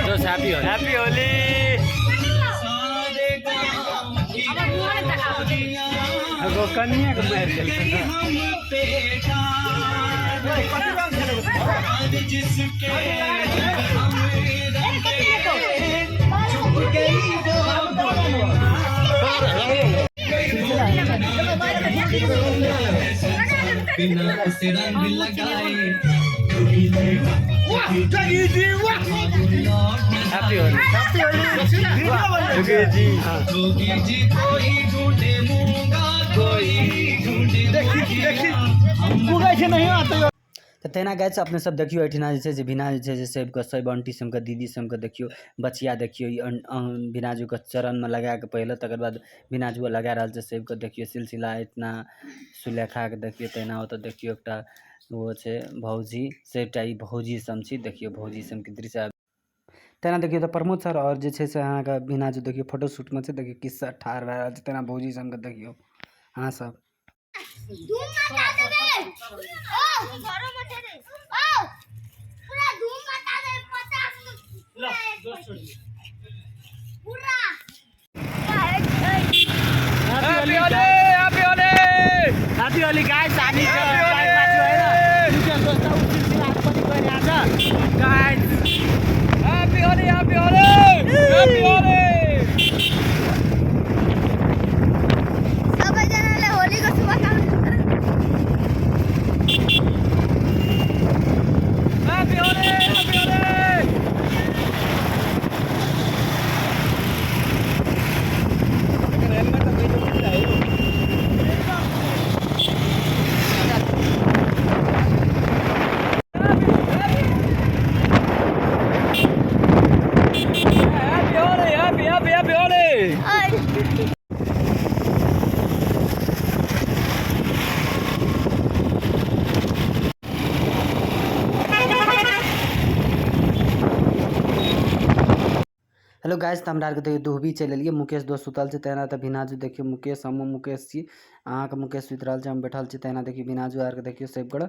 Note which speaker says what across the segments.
Speaker 1: दोस्त happy Holi.
Speaker 2: Happy Holi.
Speaker 1: वो कन्या को मार हैप्पी होली। तो तेना गए अपने सब देखियो एठिना जे बिना जे सबके सब आंटी सबके दीदी सबके देखियो बचिया देखियो बिनाजू के चरण में लगा के पहले तकर बाद बिनाजू लगा रहा है सबके देखियो सिलसिला इतना सुलेखा के देखियो तेना हो तो देखियो एकटा वो छे भौजी सबटा ई भौजी सब छी देखियो भौजी सब के दृश्य तेना देखियो तो प्रमोद सर और जे छे से अहाँ के बिनाजू देखियो फोटो शूट में छे देखियो किस्सा ठार रहा है तेना भौजी सब के देखियो हाँ सब
Speaker 3: धूम मचा देबे ओ घरो मचा दे ओ पूरा धूम मचा दे 50 लो जोर छोड़ पूरा happy Holi
Speaker 2: happy Holi.
Speaker 1: Happy Holi guys आनी के टाइम बाजू है ना दुकान दोस्त उस सिलसिला आसपास कोई नहीं आता guys
Speaker 2: happy Holi happy Holi happy Holi.
Speaker 3: सब जनाले होली को शुभकामना
Speaker 2: happy Holi happy Holi.
Speaker 1: Hello guys तो हमरा के देखियो दुहबी चल लिए मुकेश दोस्त सुतल छे तेना त बिनाजू देखियो मुकेश हम मुकेश छी अहाँ के मुकेश सुत रहल छे हम बैठल छी तेना देखियो बिनाजू आर के देखियो सब गड़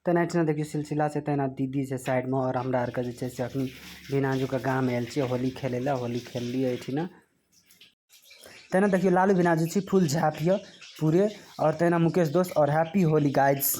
Speaker 1: तेना इतना देखियो सिलसिला से तेना दीदी से साइड में और हमरा आर के जे छे से अखनी बिनाजू के गांव में आयल छी होली खेले ला होली खेल लिए एठिना तेना देखियो लालू बिनाजू छी फुल झापियो पूरे और तेना मुकेश दोस्त और हैप्पी होली गाइस।